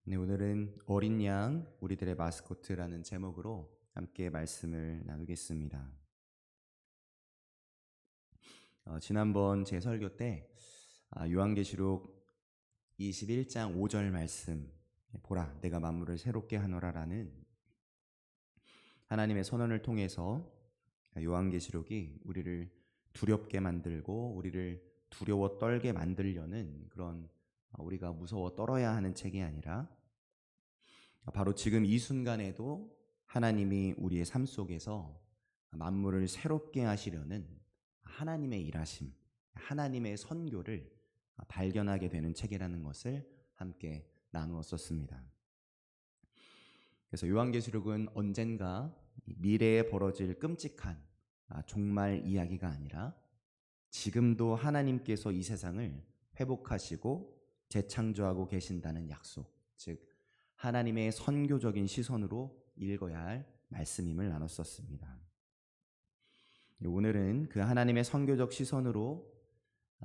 네, 오늘은 어린 양, 우리들의 마스코트라는 제목으로 함께 말씀을 나누겠습니다. 지난번 제 설교 때 요한계시록 21장 5절 말씀, 보라, 내가 만물을 새롭게 하노라라는 하나님의 선언을 통해서 요한계시록이 우리를 두렵게 만들고 우리를 두려워 떨게 만들려는 그런 우리가 무서워 떨어야 하는 책이 아니라 바로 지금 이 순간에도 하나님이 우리의 삶 속에서 만물을 새롭게 하시려는 하나님의 일하심, 하나님의 선교를 발견하게 되는 책이라는 것을 함께 나누었었습니다. 그래서 요한계시록은 언젠가 미래에 벌어질 끔찍한 종말 이야기가 아니라 지금도 하나님께서 이 세상을 회복하시고 재창조하고 계신다는 약속, 즉 하나님의 선교적인 시선으로 읽어야 할 말씀임을 나눴었습니다. 오늘은 그 하나님의 선교적 시선으로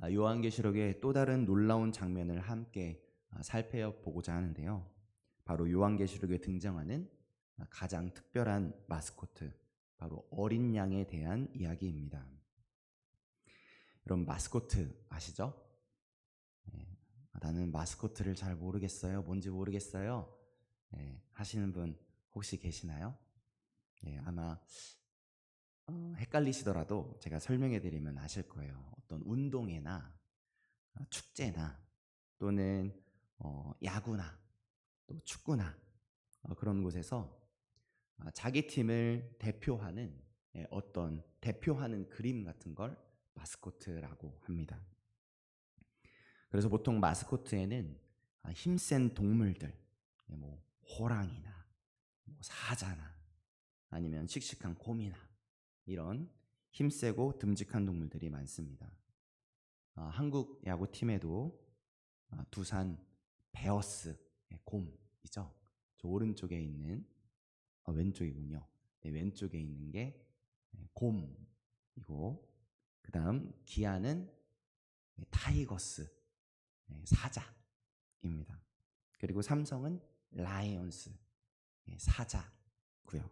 요한계시록의 또 다른 놀라운 장면을 함께 살펴보고자 하는데요. 바로 요한계시록에 등장하는 가장 특별한 마스코트, 바로 어린 양에 대한 이야기입니다. 여러분, 마스코트 아시죠? 나는 마스코트를 잘 모르겠어요. 뭔지 모르겠어요. 하시는 분 혹시 계시나요? 아마 헷갈리시더라도 제가 설명해 드리면 아실 거예요. 어떤 운동회나 축제나 또는 야구나 또 축구나 그런 곳에서 자기 팀을 대표하는 어떤 대표하는 그림 같은 걸 마스코트라고 합니다. 그래서 보통 마스코트에는 힘센 동물들, 뭐 호랑이나 뭐 사자나 아니면 씩씩한 곰이나 이런 힘세고 듬직한 동물들이 많습니다. 한국 야구팀에도 두산 베어스 곰이죠. 저 오른쪽에 있는 왼쪽이군요. 네, 왼쪽에 있는 게 곰이고, 그 다음 기아는 타이거스 사자입니다. 그리고 삼성은 라이온스 사자고요.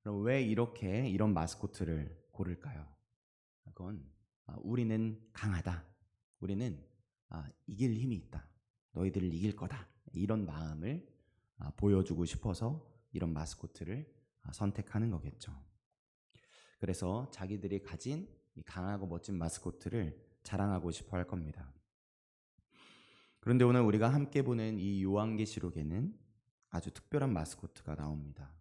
그럼 왜 이런 마스코트를 고를까요? 그건 우리는 강하다. 우리는 이길 힘이 있다. 너희들을 이길 거다. 이런 마음을 보여주고 싶어서 이런 마스코트를 선택하는 거겠죠. 그래서 자기들이 가진 이 강하고 멋진 마스코트를 자랑하고 싶어 할 겁니다. 그런데 오늘 우리가 함께 보는 이 요한계시록에는 아주 특별한 마스코트가 나옵니다.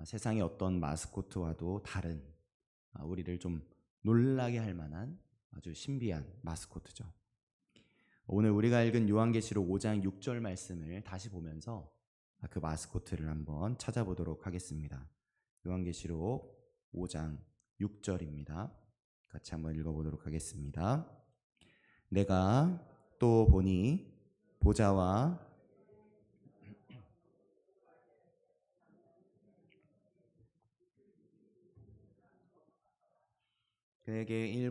세상의 어떤 마스코트와도 다른 우리를 좀 놀라게 할 만한 아주 신비한 마스코트죠. 오늘 우리가 읽은 요한계시록 5장 6절 말씀을 다시 보면서 그 마스코트를 한번 찾아보도록 하겠습니다. 요한계시록 5장 6절입니다. 같이 한번 읽어보도록 하겠습니다. 내가 또 보니 보좌와 그에게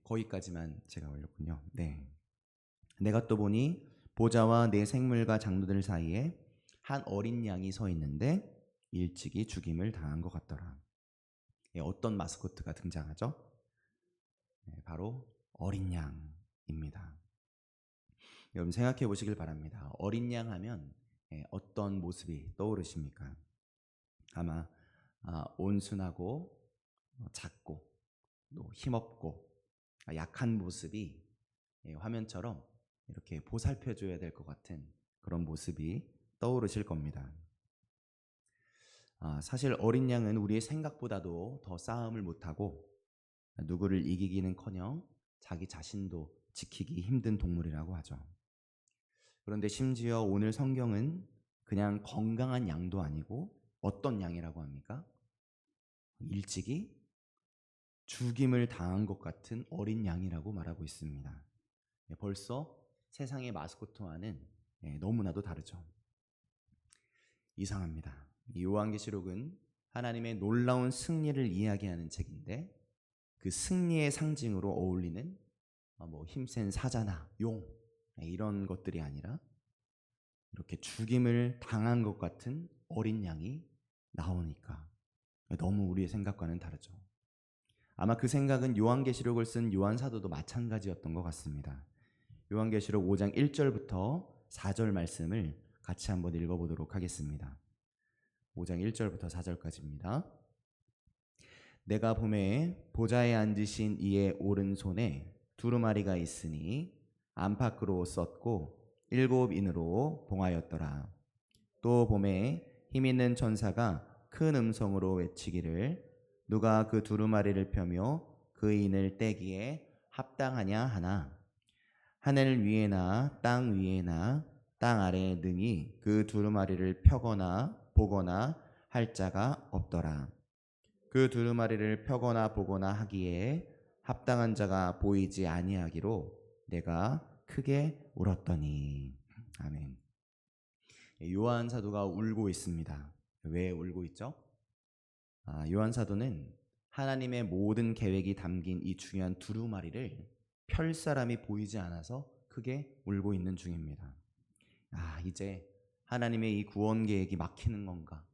거기까지만 제가 올렸군요. 네. 내가 또 보니 보좌와 네 생물과 장로들 사이에 한 어린 양이 서 있는데 일찍이 죽임을 당한 것 같더라. 어떤 마스코트가 등장하죠? 바로 어린 양입니다. 여러분 생각해 보시길 바랍니다. 어린 양 하면 어떤 모습이 떠오르십니까? 아마 온순하고 작고 또 힘없고 약한 모습이 화면처럼 이렇게 보살펴줘야 될 것 같은 그런 모습이 떠오르실 겁니다. 사실 어린 양은 우리의 생각보다도 더 싸움을 못하고 누구를 이기기는커녕 자기 자신도 지키기 힘든 동물이라고 하죠. 그런데 심지어 오늘 성경은 그냥 건강한 양도 아니고 어떤 양이라고 합니까? 일찍이 죽임을 당한 것 같은 어린 양이라고 말하고 있습니다. 벌써 세상의 마스코트와는 너무나도 다르죠. 이상합니다. 이 요한계시록은 하나님의 놀라운 승리를 이야기하는 책인데 그 승리의 상징으로 어울리는 힘센 사자나 용 이런 것들이 아니라 이렇게 죽임을 당한 것 같은 어린 양이 나오니까 너무 우리의 생각과는 다르죠. 아마 그 생각은 요한계시록을 쓴 요한 사도도 마찬가지였던 것 같습니다. 요한계시록 5장 1절부터 4절 말씀을 같이 한번 읽어보도록 하겠습니다. 5장 1절부터 4절까지입니다. 내가 보매 보좌에 앉으신 이의 오른손에 두루마리가 있으니 안팎으로 썼고 7인으로 봉하였더라. 또 보매 힘있는 천사가 큰 음성으로 외치기를 누가 그 두루마리를 펴며 그 인을 떼기에 합당하냐 하나 하늘 위에나 땅 위에나 땅 아래에 능히 그 두루마리를 펴거나 보거나 할 자가 없더라. 그 두루마리를 펴거나 보거나 하기에 합당한 자가 보이지 아니하기로 내가 크게 울었더니. 아멘. 요한 사도가 울고 있습니다. 왜 울고 있죠? 요한 사도는 하나님의 모든 계획이 담긴 이 중요한 두루마리를 펼 사람이 보이지 않아서 크게 울고 있는 중입니다. 이제 하나님의 이 구원 계획이 막히는 건가?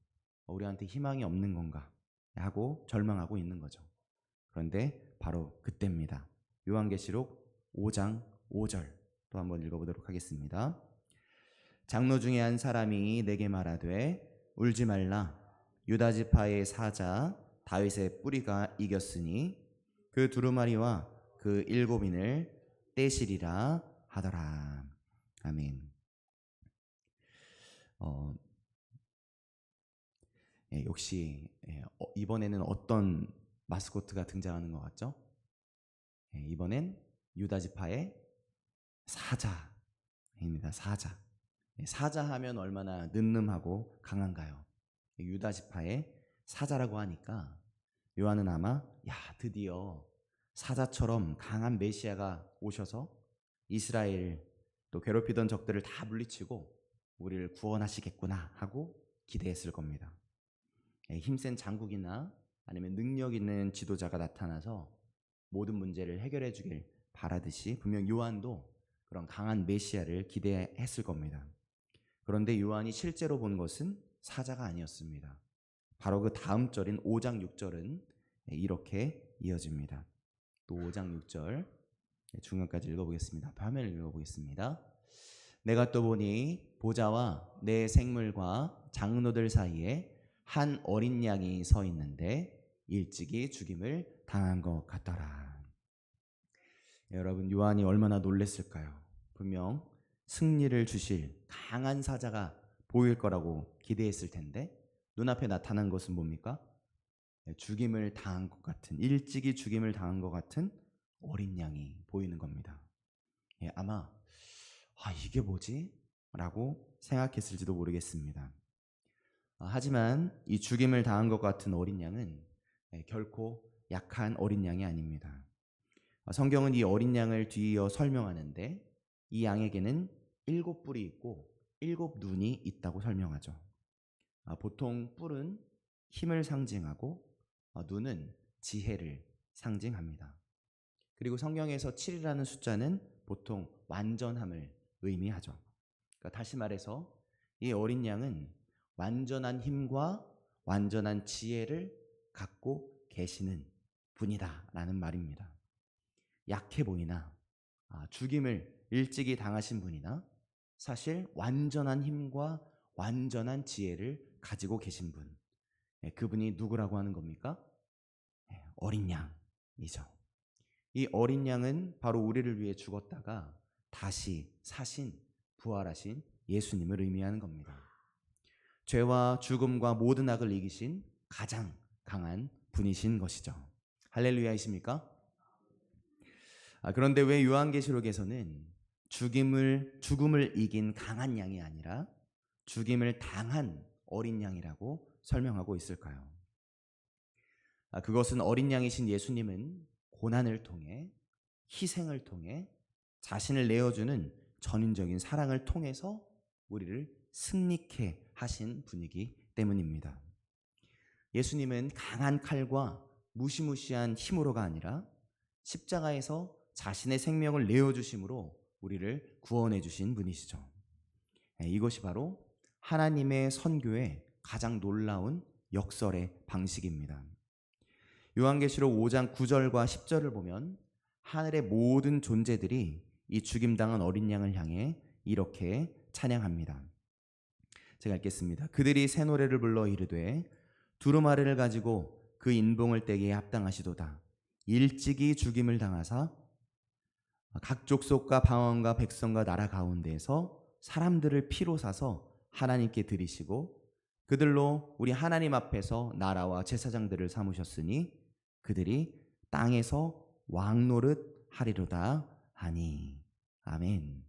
우리한테 희망이 없는 건가? 하고 절망하고 있는 거죠. 그런데 바로 그때입니다. 요한계시록 5장 5절 또 한번 읽어보도록 하겠습니다. 장로 중에 한 사람이 내게 말하되 울지 말라. 유다 지파의 사자 다윗의 뿌리가 이겼으니 그 두루마리와 그 7인을 떼시리라 하더라. 아멘. 역시 이번에는 어떤 마스코트가 등장하는 것 같죠? 이번엔 유다 지파의 사자입니다. 사자. 사자하면 얼마나 늠름하고 강한가요? 유다 지파의 사자라고 하니까 요한은 아마 드디어 사자처럼 강한 메시아가 오셔서 이스라엘 또 괴롭히던 적들을 다 물리치고 우리를 구원하시겠구나 하고 기대했을 겁니다. 힘센 장국이나 아니면 능력 있는 지도자가 나타나서 모든 문제를 해결해 주길 바라듯이 분명 요한도 그런 강한 메시아를 기대했을 겁니다. 그런데 요한이 실제로 본 것은 사자가 아니었습니다. 바로 그 다음 절인 5장 6절은 이렇게 이어집니다. 또 5장 6절 중간까지 읽어보겠습니다. 화면을 읽어보겠습니다. 내가 또 보니 보좌와 내 생물과 장로들 사이에 한 어린 양이 서 있는데 일찍이 죽임을 당한 것 같더라. 여러분, 요한이 얼마나 놀랐을까요? 분명 승리를 주실 강한 사자가 보일 거라고 기대했을 텐데 눈앞에 나타난 것은 뭡니까? 죽임을 당한 것 같은, 일찍이 죽임을 당한 것 같은 어린 양이 보이는 겁니다. 아마 이게 뭐지? 라고 생각했을지도 모르겠습니다. 하지만 이 죽임을 당한 것 같은 어린 양은 결코 약한 어린 양이 아닙니다. 성경은 이 어린 양을 뒤이어 설명하는데 이 양에게는 7뿔이 있고 7눈이 있다고 설명하죠. 보통 뿔은 힘을 상징하고 눈은 지혜를 상징합니다. 그리고 성경에서 7이라는 숫자는 보통 완전함을 의미하죠. 그러니까 다시 말해서 이 어린 양은 완전한 힘과 완전한 지혜를 갖고 계시는 분이다 라는 말입니다. 약해 보이나 죽임을 일찍이 당하신 분이나 사실 완전한 힘과 완전한 지혜를 가지고 계신 분, 그분이 누구라고 하는 겁니까? 어린 양이죠. 이 어린 양은 바로 우리를 위해 죽었다가 다시 사신, 부활하신 예수님을 의미하는 겁니다. 죄와 죽음과 모든 악을 이기신 가장 강한 분이신 것이죠. 할렐루야이십니까? 그런데 왜 요한계시록에서는 죽음을 이긴 강한 양이 아니라 죽임을 당한 어린 양이라고 설명하고 있을까요? 그것은 어린 양이신 예수님은 고난을 통해, 희생을 통해, 자신을 내어주는 전인적인 사랑을 통해서 우리를 승리케 하신 분이기 때문입니다. 예수님은 강한 칼과 무시무시한 힘으로가 아니라 십자가에서 자신의 생명을 내어주심으로 우리를 구원해 주신 분이시죠. 이것이 바로 하나님의 선교의 가장 놀라운 역설의 방식입니다. 요한계시록 5장 9절과 10절을 보면 하늘의 모든 존재들이 이 죽임당한 어린 양을 향해 이렇게 찬양합니다. 제가 읽겠습니다. 그들이 새 노래를 불러 이르되 두루마리를 가지고 그 인봉을 떼기에 합당하시도다. 일찍이 죽임을 당하사 각 족속과 방언과 백성과 나라 가운데에서 사람들을 피로 사서 하나님께 드리시고 그들로 우리 하나님 앞에서 나라와 제사장들을 삼으셨으니 그들이 땅에서 왕노릇 하리로다 하니. 아멘.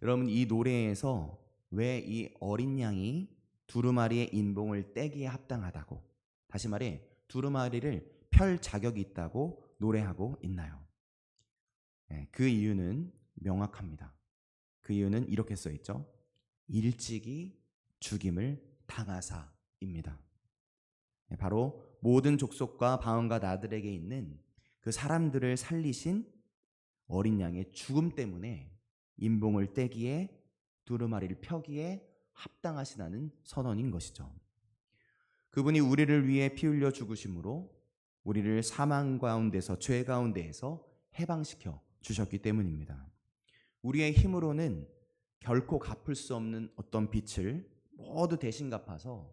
여러분, 이 노래에서 왜 이 어린 양이 두루마리의 인봉을 떼기에 합당하다고, 다시 말해 두루마리를 펼 자격이 있다고 노래하고 있나요? 그 이유는 명확합니다. 그 이유는 이렇게 써 있죠. 일찍이 죽임을 당하사입니다. 바로 모든 족속과 방언과 나들에게 있는 그 사람들을 살리신 어린 양의 죽음 때문에 인봉을 떼기에 두루마리를 펴기에 합당하시다는 선언인 것이죠. 그분이 우리를 위해 피 흘려 죽으심으로 우리를 사망 가운데서, 죄 가운데에서 해방시켜 주셨기 때문입니다. 우리의 힘으로는 결코 갚을 수 없는 어떤 빚을 모두 대신 갚아서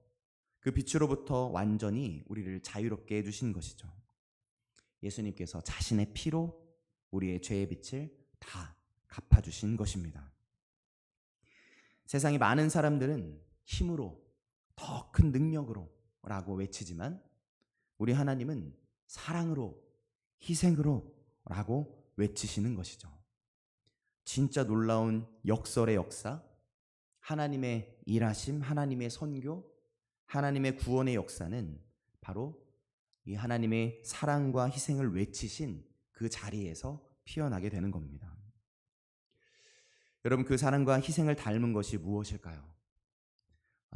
그 빚으로부터 완전히 우리를 자유롭게 해주신 것이죠. 예수님께서 자신의 피로 우리의 죄의 빚을 다 갚아주신 것입니다. 세상의 많은 사람들은 힘으로, 더 큰 능력으로 라고 외치지만 우리 하나님은 사랑으로, 희생으로 라고 외치시는 것이죠. 진짜 놀라운 역설의 역사, 하나님의 일하심, 하나님의 선교, 하나님의 구원의 역사는 바로 이 하나님의 사랑과 희생을 외치신 그 자리에서 피어나게 되는 겁니다. 여러분, 그 사랑과 희생을 닮은 것이 무엇일까요?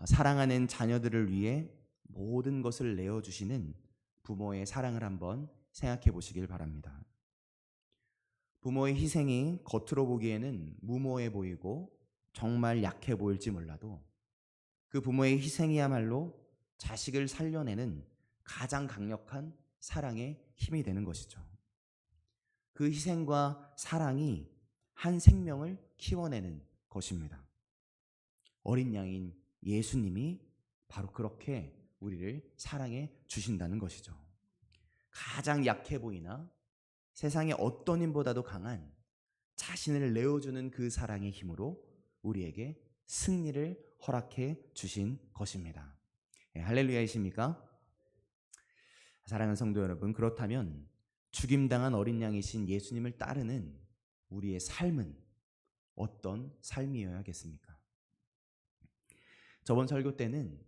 사랑하는 자녀들을 위해 모든 것을 내어주시는 부모의 사랑을 한번 생각해 보시길 바랍니다. 부모의 희생이 겉으로 보기에는 무모해 보이고 정말 약해 보일지 몰라도 그 부모의 희생이야말로 자식을 살려내는 가장 강력한 사랑의 힘이 되는 것이죠. 그 희생과 사랑이 한 생명을 키워내는 것입니다. 어린 양인 예수님이 바로 그렇게 우리를 사랑해 주신다는 것이죠. 가장 약해 보이나 세상의 어떤 힘보다도 강한 자신을 내어주는 그 사랑의 힘으로 우리에게 승리를 허락해 주신 것입니다. 할렐루야이십니까? 사랑하는 성도 여러분, 그렇다면 죽임당한 어린 양이신 예수님을 따르는 우리의 삶은 어떤 삶이어야겠습니까? 저번 설교 때는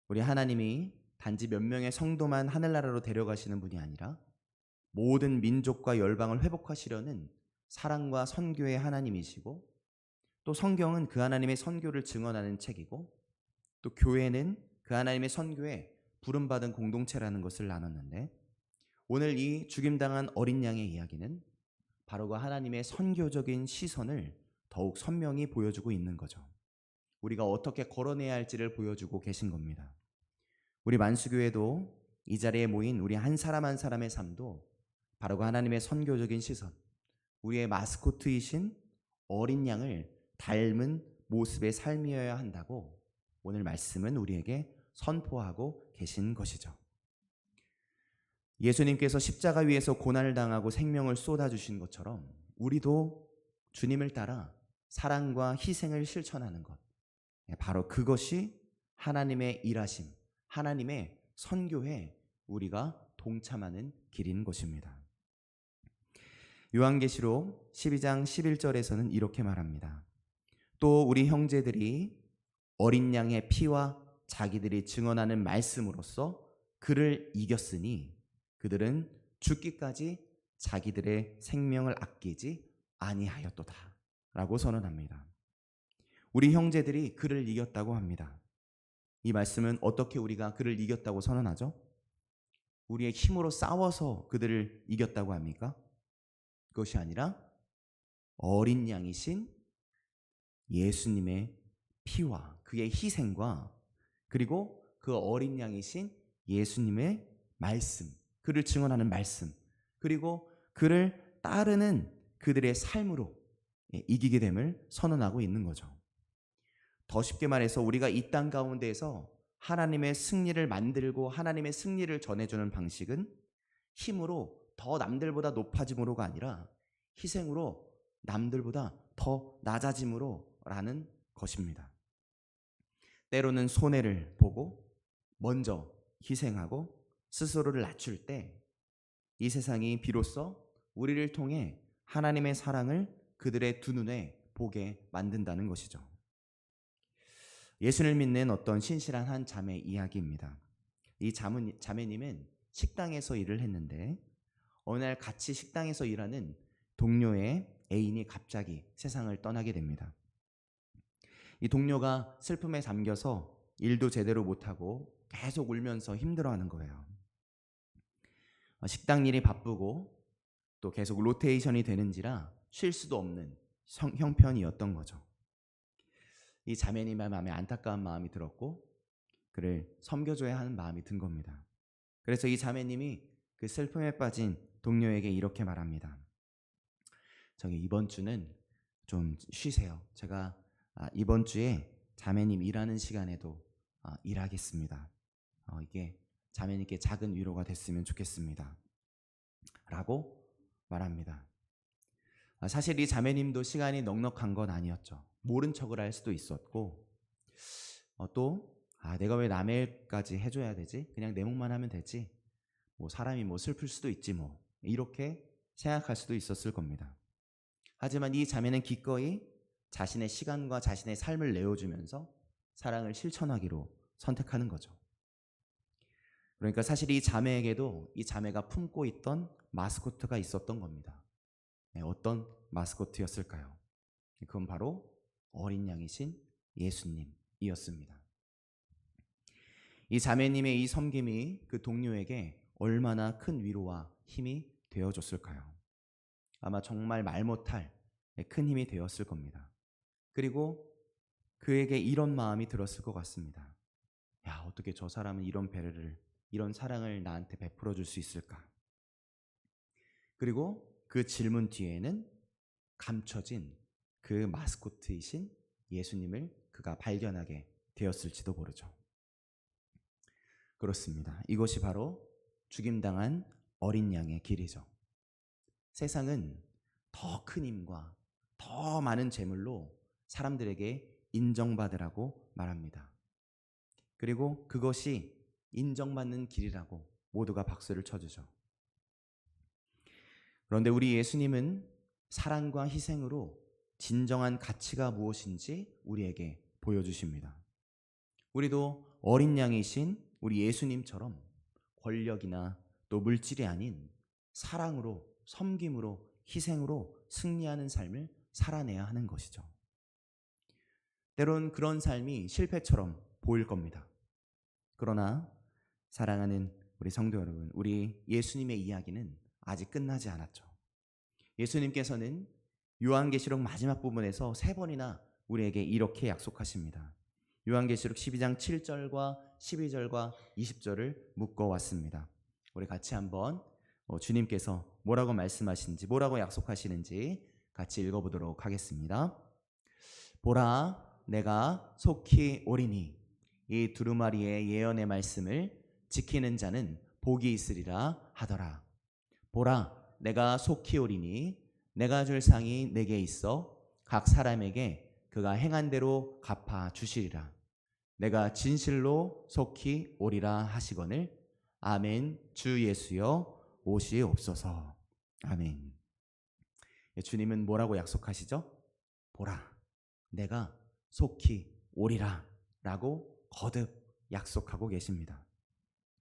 우리 하나님이 단지 몇 명의 성도만 하늘나라로 데려가시는 분이 아니라 모든 민족과 열방을 회복하시려는 사랑과 선교의 하나님이시고, 또 성경은 그 하나님의 선교를 증언하는 책이고, 또 교회는 그 하나님의 선교에 부름받은 공동체라는 것을 나눴는데, 오늘 이 죽임당한 어린 양의 이야기는 바로 그 하나님의 선교적인 시선을 더욱 선명히 보여주고 있는 거죠. 우리가 어떻게 걸어내야 할지를 보여주고 계신 겁니다. 우리 만수교회도 이 자리에 모인 우리 한 사람 한 사람의 삶도 바로 그 하나님의 선교적인 시선, 우리의 마스코트이신 어린 양을 닮은 모습의 삶이어야 한다고 오늘 말씀은 우리에게 선포하고 계신 것이죠. 예수님께서 십자가 위에서 고난을 당하고 생명을 쏟아주신 것처럼 우리도 주님을 따라 사랑과 희생을 실천하는 것, 바로 그것이 하나님의 일하심, 하나님의 선교에 우리가 동참하는 길인 것입니다. 요한계시록 12장 11절에서는 이렇게 말합니다. 또 우리 형제들이 어린 양의 피와 자기들이 증언하는 말씀으로써 그를 이겼으니 그들은 죽기까지 자기들의 생명을 아끼지 아니하였도다 라고 선언합니다. 우리 형제들이 그를 이겼다고 합니다. 이 말씀은 어떻게 우리가 그를 이겼다고 선언하죠? 우리의 힘으로 싸워서 그들을 이겼다고 합니까? 그것이 아니라 어린 양이신 예수님의 피와 그의 희생과 그리고 그 어린 양이신 예수님의 말씀, 그를 증언하는 말씀, 그리고 그를 따르는 그들의 삶으로 이기게 됨을 선언하고 있는 거죠. 더 쉽게 말해서 우리가 이 땅 가운데에서 하나님의 승리를 만들고 하나님의 승리를 전해주는 방식은 힘으로 더 남들보다 높아짐으로가 아니라 희생으로 남들보다 더 낮아짐으로라는 것입니다. 때로는 손해를 보고 먼저 희생하고 스스로를 낮출 때 이 세상이 비로소 우리를 통해 하나님의 사랑을 그들의 두 눈에 보게 만든다는 것이죠. 예수를 믿는 어떤 신실한 한 자매 이야기입니다. 이 자매님은 식당에서 일을 했는데 어느 날 같이 식당에서 일하는 동료의 애인이 갑자기 세상을 떠나게 됩니다. 이 동료가 슬픔에 잠겨서 일도 제대로 못하고 계속 울면서 힘들어하는 거예요. 식당 일이 바쁘고 또 계속 로테이션이 되는지라 쉴 수도 없는 형편이었던 거죠. 이 자매님의 마음에 안타까운 마음이 들었고 그를 섬겨줘야 하는 마음이 든 겁니다. 그래서 이 자매님이 그 슬픔에 빠진 동료에게 이렇게 말합니다. 저기 이번 주는 좀 쉬세요. 제가 이번 주에 자매님 일하는 시간에도 일하겠습니다. 이게 자매님께 작은 위로가 됐으면 좋겠습니다. 라고 말합니다. 사실 이 자매님도 시간이 넉넉한 건 아니었죠. 모른 척을 할 수도 있었고 또 내가 왜 남의 일까지 해줘야 되지? 그냥 내 몫만 하면 되지. 뭐 사람이 뭐 슬플 수도 있지 뭐. 이렇게 생각할 수도 있었을 겁니다. 하지만 이 자매는 기꺼이 자신의 시간과 자신의 삶을 내어주면서 사랑을 실천하기로 선택하는 거죠. 그러니까 사실 이 자매에게도 이 자매가 품고 있던 마스코트가 있었던 겁니다. 어떤 마스코트였을까요? 그건 바로 어린 양이신 예수님이었습니다. 이 자매님의 이 섬김이 그 동료에게 얼마나 큰 위로와 힘이 되어줬을까요? 아마 정말 말 못할 큰 힘이 되었을 겁니다. 그리고 그에게 이런 마음이 들었을 것 같습니다. 야, 어떻게 저 사람은 이런 배려를, 이런 사랑을 나한테 베풀어 줄 수 있을까? 그리고 그 질문 뒤에는 감춰진 그 마스코트이신 예수님을 그가 발견하게 되었을지도 모르죠. 그렇습니다. 이것이 바로 죽임당한 어린 양의 길이죠. 세상은 더 큰 힘과 더 많은 재물로 사람들에게 인정받으라고 말합니다. 그리고 그것이 인정받는 길이라고 모두가 박수를 쳐주죠. 그런데 우리 예수님은 사랑과 희생으로 진정한 가치가 무엇인지 우리에게 보여주십니다. 우리도 어린 양이신 우리 예수님처럼 권력이나 또 물질이 아닌 사랑으로, 섬김으로, 희생으로 승리하는 삶을 살아내야 하는 것이죠. 때론 그런 삶이 실패처럼 보일 겁니다. 그러나 사랑하는 우리 성도 여러분, 우리 예수님의 이야기는 아직 끝나지 않았죠. 예수님께서는 요한계시록 마지막 부분에서 3번이나 우리에게 이렇게 약속하십니다. 요한계시록 12장 7절과 12절과 20절을 묶어왔습니다. 우리 같이 한번 주님께서 뭐라고 말씀하시는지, 뭐라고 약속하시는지 같이 읽어보도록 하겠습니다. 보라, 내가 속히 오리니 이 두루마리의 예언의 말씀을 지키는 자는 복이 있으리라 하더라. 보라, 내가 속히 오리니 내가 줄 상이 내게 있어 각 사람에게 그가 행한 대로 갚아 주시리라. 내가 진실로 속히 오리라 하시거늘. 아멘. 주 예수여 오시옵소서. 아멘. 주님은 뭐라고 약속하시죠? 보라, 내가 속히 오리라 라고 거듭 약속하고 계십니다.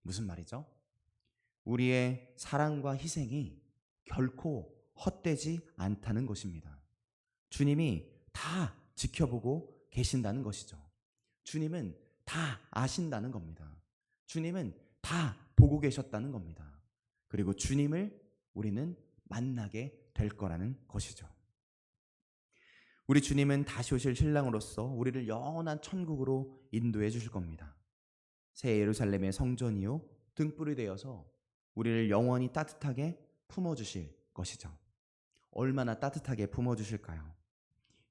무슨 말이죠? 우리의 사랑과 희생이 결코 헛되지 않다는 것입니다. 주님이 다 지켜보고 계신다는 것이죠. 주님은 다 아신다는 겁니다. 주님은 다 보고 계셨다는 겁니다. 그리고 주님을 우리는 만나게 될 거라는 것이죠. 우리 주님은 다시 오실 신랑으로서 우리를 영원한 천국으로 인도해 주실 겁니다. 새 예루살렘의 성전이요 등불이 되어서 우리를 영원히 따뜻하게 품어주실 것이죠. 얼마나 따뜻하게 품어주실까요?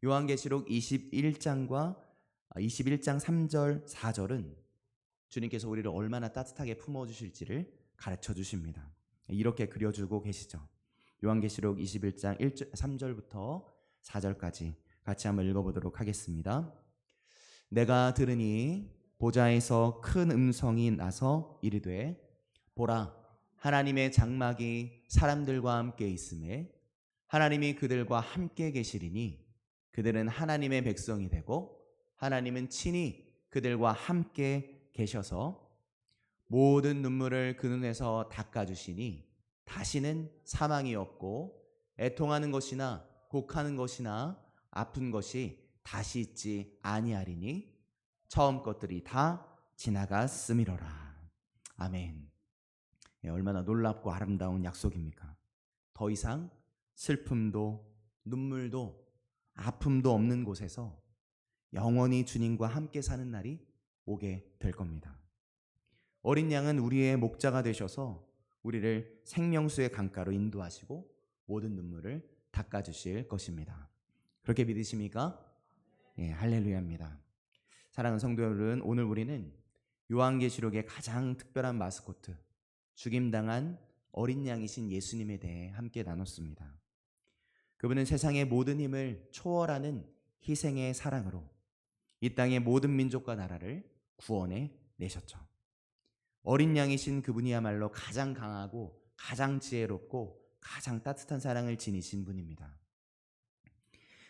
요한계시록 21장 3절 4절은 주님께서 우리를 얼마나 따뜻하게 품어주실지를 가르쳐 주십니다. 이렇게 그려주고 계시죠. 요한계시록 21장 3절부터 4절까지 같이 한번 읽어보도록 하겠습니다. 내가 들으니 보좌에서 큰 음성이 나서 이르되 보라, 하나님의 장막이 사람들과 함께 있음에 하나님이 그들과 함께 계시리니 그들은 하나님의 백성이 되고 하나님은 친히 그들과 함께 계셔서 모든 눈물을 그 눈에서 닦아주시니 다시는 사망이 없고 애통하는 것이나 곡하는 것이나 아픈 것이 다시 있지 아니하리니 처음 것들이 다 지나갔음이로라. 아멘. 얼마나 놀랍고 아름다운 약속입니까? 더 이상 슬픔도 눈물도 아픔도 없는 곳에서 영원히 주님과 함께 사는 날이 오게 될 겁니다. 어린 양은 우리의 목자가 되셔서 우리를 생명수의 강가로 인도하시고 모든 눈물을 닦아주실 것입니다. 그렇게 믿으십니까? 예, 할렐루야입니다. 사랑하는 성도 여러분, 오늘 우리는 요한계시록의 가장 특별한 마스코트, 죽임당한 어린 양이신 예수님에 대해 함께 나눴습니다. 그분은 세상의 모든 힘을 초월하는 희생의 사랑으로 이 땅의 모든 민족과 나라를 구원해 내셨죠. 어린 양이신 그분이야말로 가장 강하고 가장 지혜롭고 가장 따뜻한 사랑을 지니신 분입니다.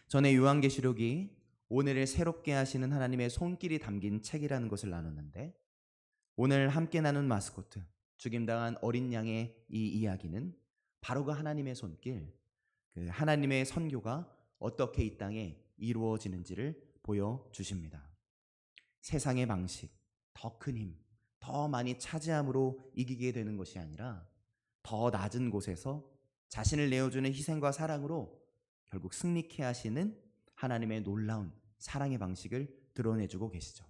전에 요한계시록이 오늘을 새롭게 하시는 하나님의 손길이 담긴 책이라는 것을 나눴는데, 오늘 함께 나눈 마스코트, 죽임당한 어린 양의 이 이야기는 바로 그 하나님의 손길, 그 하나님의 선교가 어떻게 이 땅에 이루어지는지를 보여주십니다. 세상의 방식, 더 큰 힘, 더 많이 차지함으로 이기게 되는 것이 아니라 더 낮은 곳에서 자신을 내어주는 희생과 사랑으로 결국 승리케 하시는 하나님의 놀라운 사랑의 방식을 드러내주고 계시죠.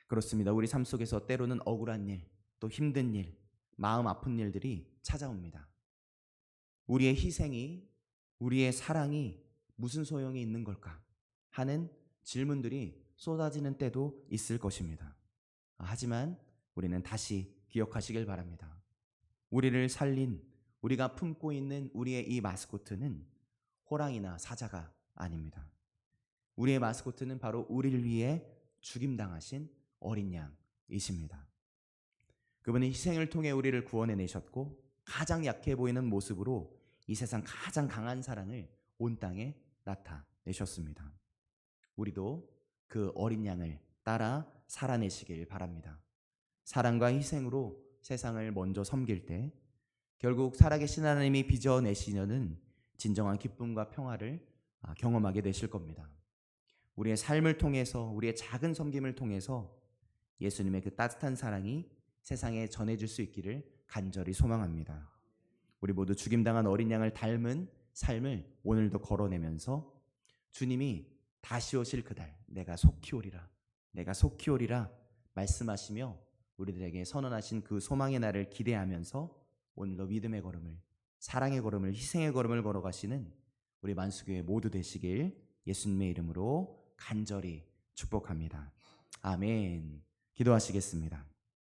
그렇습니다. 우리 삶 속에서 때로는 억울한 일, 또 힘든 일, 마음 아픈 일들이 찾아옵니다. 우리의 희생이, 우리의 사랑이 무슨 소용이 있는 걸까 하는 질문들이 쏟아지는 때도 있을 것입니다. 하지만 우리는 다시 기억하시길 바랍니다. 우리를 살린, 우리가 품고 있는 우리의 이 마스코트는 호랑이나 사자가 아닙니다. 우리의 마스코트는 바로 우리를 위해 죽임당하신 어린 양이십니다. 그분은 희생을 통해 우리를 구원해 내셨고 가장 약해 보이는 모습으로 이 세상 가장 강한 사랑을 온 땅에 나타내셨습니다. 우리도 그 어린 양을 따라 살아내시길 바랍니다. 사랑과 희생으로 세상을 먼저 섬길 때 결국 살아계신 하나님이 빚어내시려는 진정한 기쁨과 평화를 경험하게 되실 겁니다. 우리의 삶을 통해서, 우리의 작은 섬김을 통해서 예수님의 그 따뜻한 사랑이 세상에 전해질 수 있기를 간절히 소망합니다. 우리 모두 죽임당한 어린 양을 닮은 삶을 오늘도 걸어내면서 주님이 다시 오실 그날 내가 속히 오리라, 내가 속히 오리라 말씀하시며 우리들에게 선언하신 그 소망의 날을 기대하면서 오늘도 믿음의 걸음을, 사랑의 걸음을, 희생의 걸음을 걸어가시는 우리 만수교회 모두 되시길 예수님의 이름으로 간절히 축복합니다. 아멘. 기도하시겠습니다.